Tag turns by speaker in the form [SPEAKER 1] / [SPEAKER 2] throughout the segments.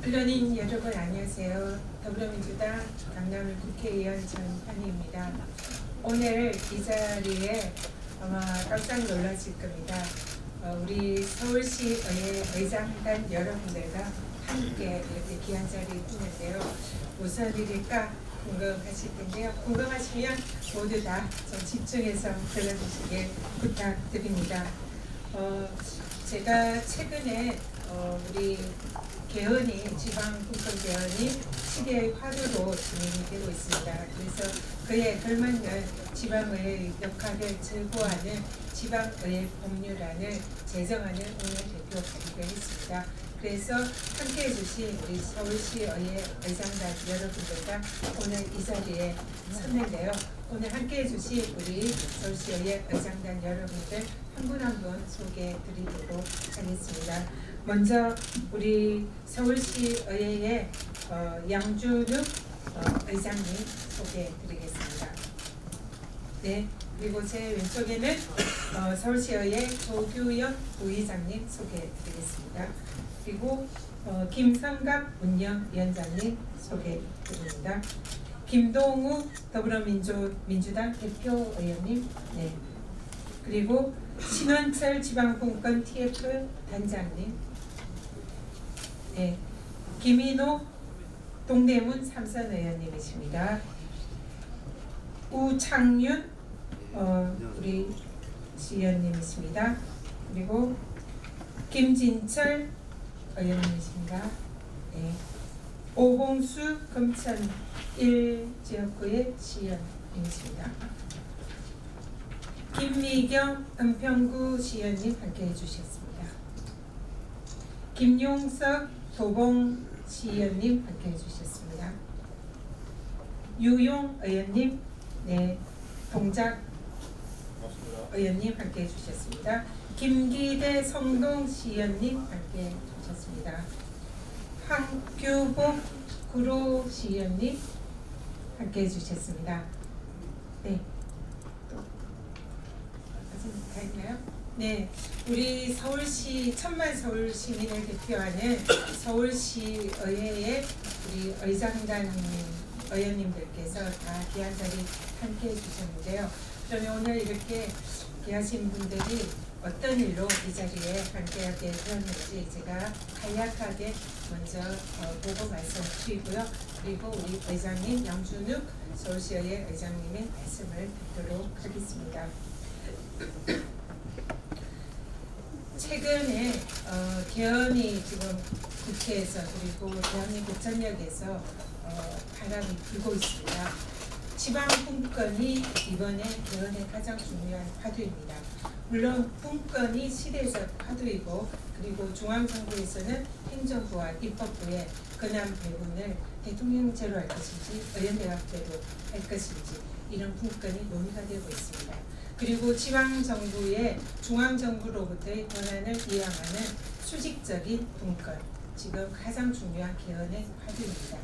[SPEAKER 1] 언론인 여러분 안녕하세요. 더불어민주당 강남을 국회의원 전한희입니다. 오늘 이 자리에 아마 깜짝 놀라실 겁니다. 우리 서울시의 의장단 여러분들과 함께 이렇게 귀한 자리에 있는데요. 무슨 일일까 궁금하실 텐데요. 궁금하시면 모두 다 좀 집중해서 들어주시길 부탁드립니다. 제가 최근에 우리 개헌이 지방분권 개헌이 시대의 화두로 진행이 되고 있습니다. 그래서 그에 걸맞는 지방의회 역할을 제고하는 지방의회 법률안을 제정하는 오늘 대표 발의를 했습니다. 그래서 함께해 주신 우리 서울시의회 의장단 여러분들과 오늘 이 자리에 섰는데요. 오늘 함께해 주신 우리 서울시의회 의장단 여러분들 한 분 한 분 소개해 드리도록 하겠습니다. 먼저 우리 서울시의회의 양준욱 의장님 소개해 드리겠습니다. 네, 그리고 제 왼쪽에는 서울시의회 조규현 부의장님 소개해 드리겠습니다. 그리고 김성갑 운영위원장님 소개해 드립니다. 김동우 더불어민주당 대표의원님, 네. 그리고 신원철 지방분권 TF 단장님, 네. 김인호 동대문 삼선의원님이십니다. 우창윤 우리 시의원님이십니다. 그리고 김진철 의원님이십니다. 네. 오홍수 금천 1지역구의 시의원님이십니다. 김미경 은평구 시의원님 함께해 주셨습니다. 김용석 도봉 시의원님 함께해 주셨습니다. 유용 의원님, 네, 동작 의원님 함께해 주셨습니다. 김기대 성동 시의원님 함께해 주셨습니다. 황규복 구로 시의원님 함께해 주셨습니다. 네. 다 있나요? 네, 우리 서울시 천만 서울 시민을 대표하는 서울시의회의 우리 의장단 의원님들께서 다 귀한 자리 함께해 주셨는데요. 그러면 오늘 이렇게 귀하신 분들이 어떤 일로 이 자리에 함께하게 되었는지 제가 간략하게 먼저 보고 말씀드리고요. 그리고 우리 의장님 양준욱 서울시의회 의장님의 말씀을 듣도록 하겠습니다. 최근에 개헌이 지금 국회에서 그리고 대한민국 국전역에서 바람이 불고 있습니다. 지방분권이 이번에 개헌의 가장 중요한 화두입니다. 물론 분권이 시대적 화두이고 그리고 중앙정부에서는 행정부와 입법부의 권한 배분을 대통령제로 할 것인지 의원대학제로 할 것인지 이런 분권이 논의가 되고 있습니다. 그리고 지방정부의 중앙정부로부터의 권한을 이양하는 수직적인 분권, 지금 가장 중요한 개헌의 화두입니다.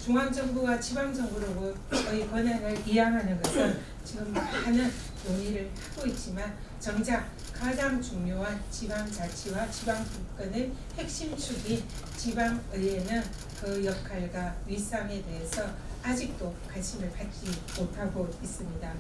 [SPEAKER 1] 중앙정부와 지방정부로부터의 권한을 이양하는 것은 지금 많은 논의를 하고 있지만 정작 가장 중요한 지방자치와 지방분권의 핵심 축인 지방의회는 그 역할과 위상에 대해서 아직도 관심을 갖지 못하고 있습니다.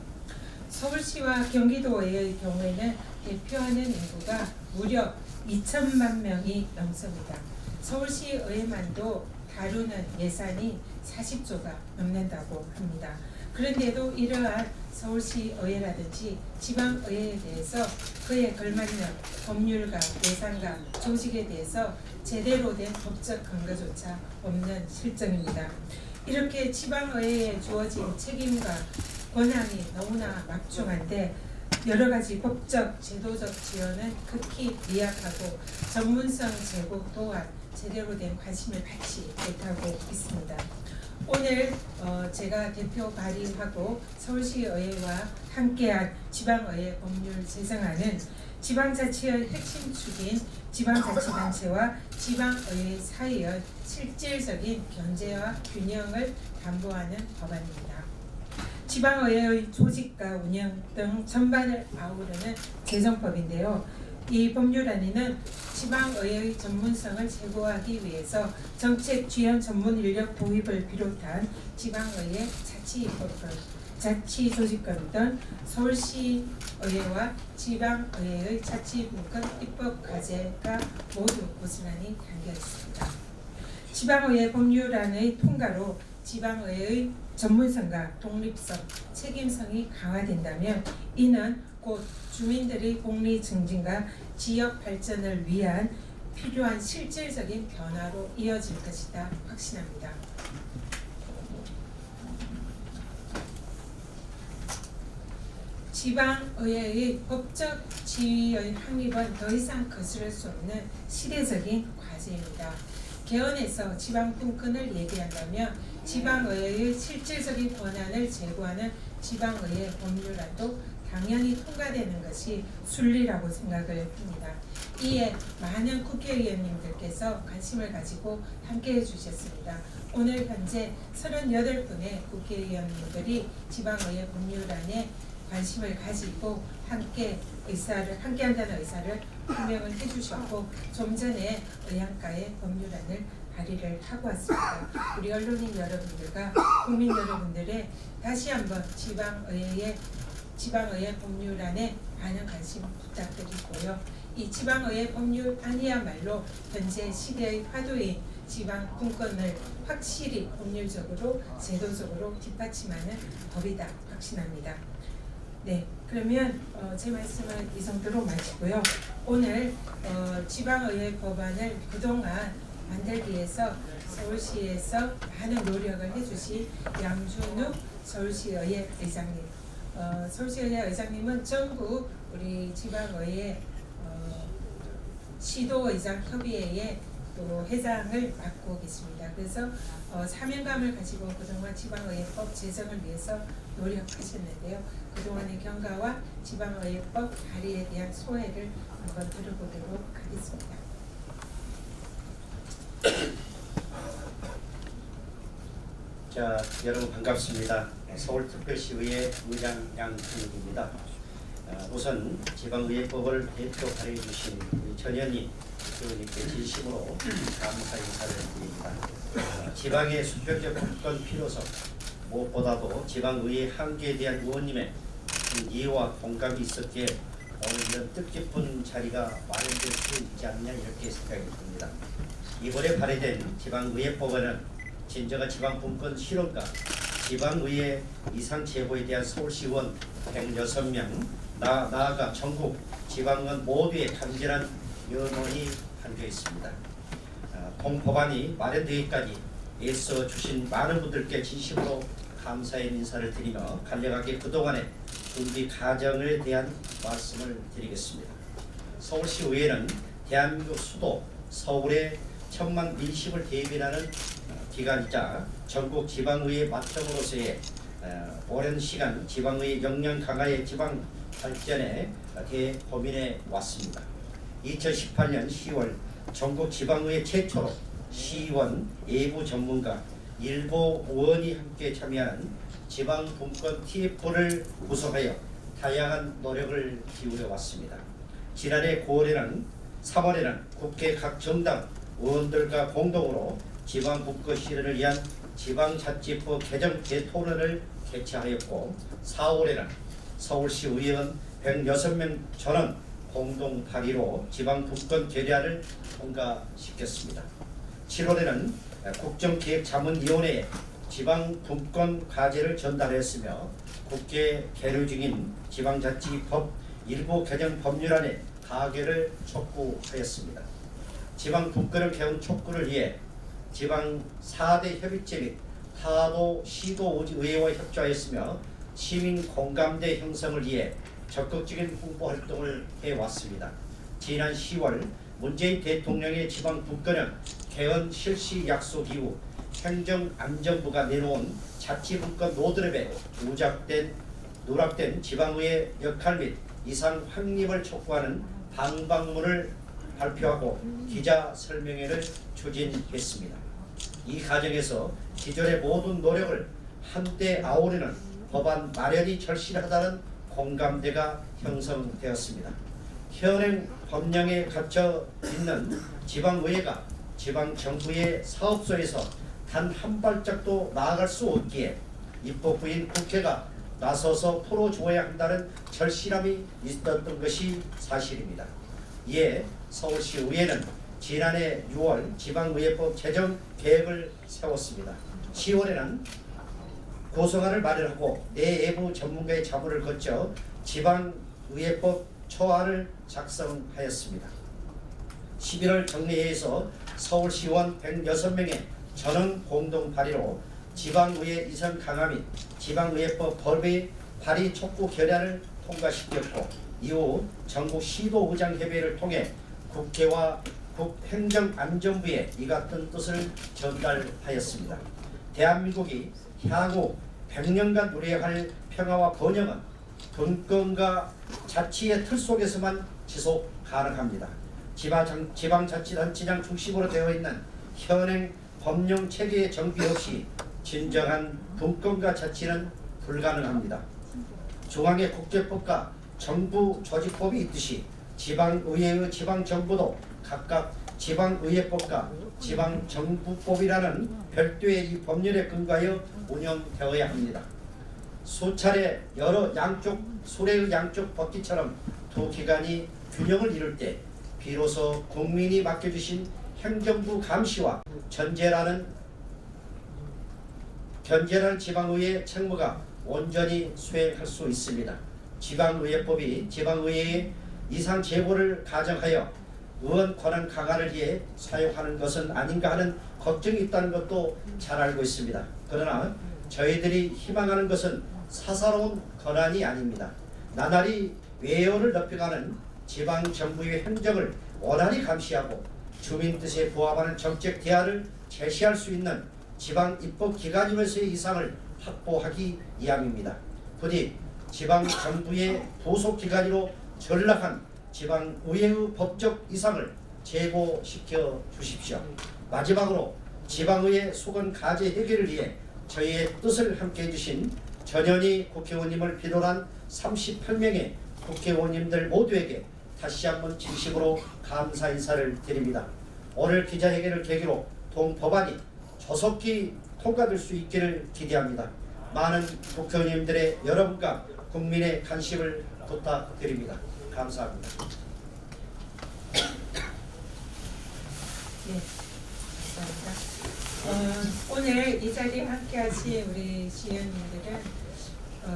[SPEAKER 1] 서울시와 경기도의회의 경우에는 대표하는 인구가 무려 2천만 명이 넘습니다. 서울시의회만도 다루는 예산이 40조가 넘는다고 합니다. 그런데도 이러한 서울시의회라든지 지방의회에 대해서 그에 걸맞는 법률과 예산과 조직에 대해서 제대로 된 법적 근거조차 없는 실정입니다. 이렇게 지방의회에 주어진 책임과 권한이 너무나 막중한데 여러 가지 법적, 제도적 지원은 극히 미약하고 전문성 제고 또한 제대로 된 관심을 받지 못하고 있습니다. 오늘 제가 대표 발의하고 서울시의회와 함께한 지방의회 법률 제정안은 지방자치의 핵심 축인 지방자치단체와 지방의회 사이의 실질적인 견제와 균형을 담보하는 법안입니다. 지방의회의 조직과 운영 등 전반을 아우르는 제정법인데요. 이 법률안에는 지방의회의 전문성을 제고하기 위해서 정책 지원 전문 인력 도입을 비롯한 지방의회 자치조직권 등 서울시의회와 지방의회의 자치분권 입법 과제가 모두 고스란히 담겨 있습니다. 지방의회 법률안의 통과로 지방의회의 전문성과 독립성, 책임성이 강화된다면 이는 곧 주민들의 복리 증진과 지역 발전을 위한 필요한 실질적인 변화로 이어질 것이다 확신합니다. 지방의회의 법적 지위의 확립은 더 이상 거스를 수 없는 시대적인 과제입니다. 개헌에서 지방분권을 얘기한다면 지방의회의 실질적인 권한을 제고하는 지방의회 법률안도 당연히 통과되는 것이 순리라고 생각을 합니다. 이에 많은 국회의원님들께서 관심을 가지고 함께해 주셨습니다. 오늘 현재 38분의 국회의원님들이 지방의회 법률안에 관심을 가지고 함께한다는 의사를 표명을 해주셨고 좀 전에 의안가의 법률안을 발의를 하고 왔습니다. 우리 언론인 여러분들과 국민 여러분들의 다시 한번 지방의회 법률안에 많은 관심 부탁드리고요. 이 지방의회 법률안이야말로 현재 시대의 화두인 지방분권을 확실히 법률적으로 제도적으로 뒷받침하는 법이다 확신합니다. 네, 그러면 제 말씀은 이 정도로 마치고요. 오늘 지방의회 법안을 그동안 만들기 위해서 서울시에서 많은 노력을 해주신 양준욱 서울시의회 의장님, 서울시의회 의장님은 전국 우리 지방의회 시도의장 협의회의 또 회장을 맡고 계십니다. 그래서 사명감을 가지고 그동안 지방의회법 제정을 위해서 노력하셨는데요. 그동안의 경과와 지방의회법 발의에 대한 소회를 한번 들어보도록 하겠습니다.
[SPEAKER 2] 자, 여러분 반갑습니다. 서울특별시의회 의장 양준욱입니다. 우선 지방의회법을 대표 발의해 주신 전현희 의원님께 진심으로 감사 인사를 드립니다. 지방의 수평적 분권 필요성, 무엇보다도 지방의회 한계에 대한 의원님의 이해와 공감이 있었기에 오늘 이런 뜻깊은 자리가 마련될 수 있지 않냐 이렇게 생각이 듭니다. 이번에 발의된 지방의회법안은 진정한 지방분권 실현과 지방의회 이상 제보에 대한 서울시의원 106명 나아가 전국 지방의원 모두의 간절한 염원이 담겨 있습니다. 본법안이 마련되기까지 애써 주신 많은 분들께 진심으로 감사의 인사를 드리며 간략하게 그동안의 준비 과정에 대한 말씀을 드리겠습니다. 서울시의회는 대한민국 수도 서울의 천만 민심을 대변하는 기관이자 전국 지방의회 마청으로서의 오랜 시간 지방의회 역량 강화의 지방 발전에 대고민해 왔습니다. 2018년 10월 전국 지방의회 최초로 시의원, 예부 전문가, 일부 의원이 함께 참여하는 지방분권 TF를 구성하여 다양한 노력을 기울여 왔습니다. 지난해 3월에는 국회 각 정당 의원들과 공동으로 지방분권 실현을 위한 지방자치법 개정 대토론을 개최하였고 4월에는 서울시 의원 106명 전원 공동 발의로 지방분권 계략을 통과시켰습니다. 7월에는 국정기획자문위원회에 지방분권 과제를 전달했으며 국회 계류 중인 지방자치법 일부 개정 법률안에 가결을 촉구하였습니다. 지방분권을 개헌 촉구를 위해 지방 4대 협의체 및 타도 시도 의회와 협조하였으며 시민 공감대 형성을 위해 적극적인 홍보 활동을 해왔습니다. 지난 10월 문재인 대통령의 지방분권형 개헌 실시 약속 이후 행정안전부가 내놓은 자치분권 로드맵에 누락된 지방의회 역할 및 이상 확립을 촉구하는 방방문을 발표하고 기자 설명회를 추진했습니다. 이 과정에서 기존의 모든 노력을 한데 아우르는 법안 마련이 절실하다는 공감대가 형성되었습니다. 현행 법령에 갇혀 있는 지방의회가 지방정부의 사업소에서 단 한 발짝도 나아갈 수 없기에 입법부인 국회가 나서서 풀어주어야 한다는 절실함이 있었던 것이 사실입니다. 이에 서울시의회는 지난해 6월 지방의회법 제정 계획을 세웠습니다. 10월에는 고성안을 마련하고 내외부 전문가의 자문을 거쳐 지방의회법 초안을 작성하였습니다. 11월 정례회에서 서울시의원 106명의 전원 공동 발의로 지방의회 이선 강화 및 지방의회법 법의 발의 촉구 결의안을 통과시켰고 이후 전국 시도의장협의회를 통해 국회와 국행정안전부에 이 같은 뜻을 전달하였습니다. 대한민국이 향후 100년간 누려야 할 평화와 번영은 분권과 자치의 틀 속에서만 지속 가능합니다. 지방자치단체장 중심으로 되어 있는 현행 법령 체계의 정비 없이 진정한 분권과 자치는 불가능합니다. 중앙의 국제법과 정부 조직법이 있듯이 지방의회의 지방정부도 각각 지방의회법과 지방정부법이라는 별도의 이 법률에 근거하여 운영되어야 합니다. 수차례 여러 양쪽 수레의 양쪽 바퀴처럼 두 기관이 균형을 이룰 때 비로소 국민이 맡겨주신 행정부 감시와 견제라는 지방의회의 책무가 온전히 수행할 수 있습니다. 지방의회법이 지방의회의 이상 제보를 가정하여 의원 권한 강화를 위해 사용하는 것은 아닌가 하는 걱정이 있다는 것도 잘 알고 있습니다. 그러나 저희들이 희망하는 것은 사사로운 권한이 아닙니다. 나날이 외연을 높여가는 지방정부의 행정을 원활히 감시하고 주민 뜻에 부합하는 정책 대안을 제시할 수 있는 지방입법기관임에서의 이상을 확보하기 위함입니다. 부디 지방정부의 부속기관으로 전락한 지방의회의 법적 이상을 제고시켜 주십시오. 마지막으로 지방의회 소관 가제 해결을 위해 저희의 뜻을 함께해 주신 전현희 국회의원님을 비롯한 38명의 국회의원님들 모두에게 다시 한번 진심으로 감사 인사를 드립니다. 오늘 기자회견을 계기로 동법안이 조속히 통과될 수 있기를 기대합니다. 많은 국회의원님들의 여러분과 국민의 관심을 부탁드립니다. 감사합니다.
[SPEAKER 1] 네, 감사합니다. 오늘 이 자리에 함께하신 우리 시의원님들은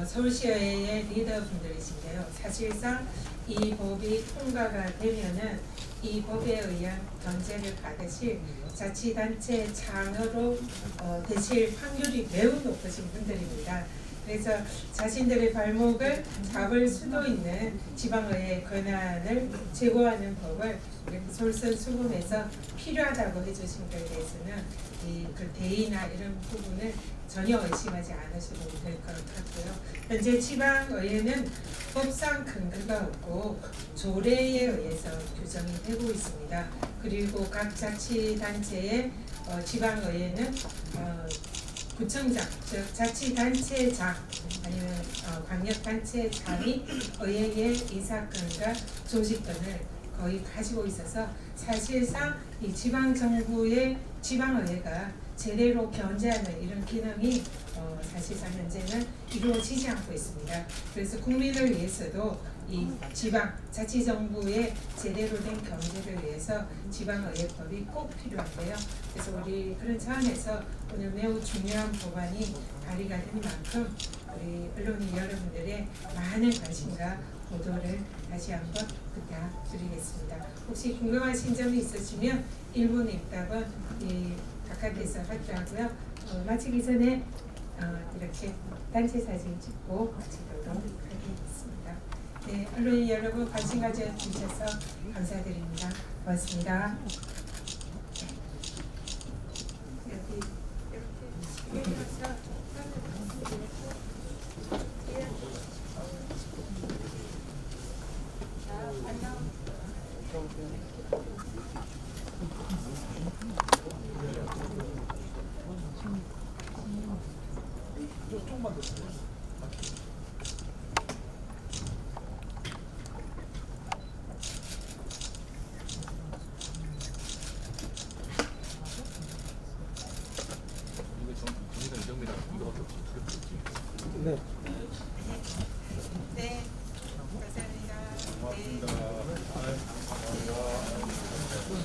[SPEAKER 1] 서울시의회의 리더분들이신데요. 사실상 이 법이 통과가 되면은 이 법에 의한 견제를 받으실 자치단체 장으로 되실 확률이 매우 높으신 분들입니다. 그래서 자신들의 발목을 잡을 수도 있는 지방의회 권한을 제고하는 법을 이렇게 솔선수범해서 필요하다고 해주신 것에 대해서는 그 대의나 이런 부분을 전혀 의심하지 않으셔도 될 것 같고요. 현재 지방의회는 법상 근거가 없고 조례에 의해서 규정이 되고 있습니다. 그리고 각 자치단체의 지방의회는 구청장, 즉 자치단체장 아니면 광역단체장이 의회의 이사권과 조직권을 거의 가지고 있어서 사실상 이 지방정부의 지방의회가 제대로 견제하는 이런 기능이 사실상 현재는 이루어지지 않고 있습니다. 그래서 국민을 위해서도 이 지방 자치정부의 제대로 된 견제를 위해서 지방의회법이 꼭 필요한데요. 그래서 우리 그런 차원에서 오늘 매우 중요한 법안이 발의가 된 만큼 우리 언론인 여러분들의 많은 관심과 보도를 다시 한번 부탁드리겠습니다. 혹시 궁금하신 점이 있으시면 1분 입답은 바깥에서 하더라고요. 마치기 전에 이렇게 단체 사진 찍고 마치도록 하겠습니다. 네, 언론인 여러분 관심 가져주셔서 감사드립니다. 고맙습니다.
[SPEAKER 3] 조금만 더 주세요. 네.
[SPEAKER 1] 네. 감사합니다. 네.
[SPEAKER 4] 고맙습니다.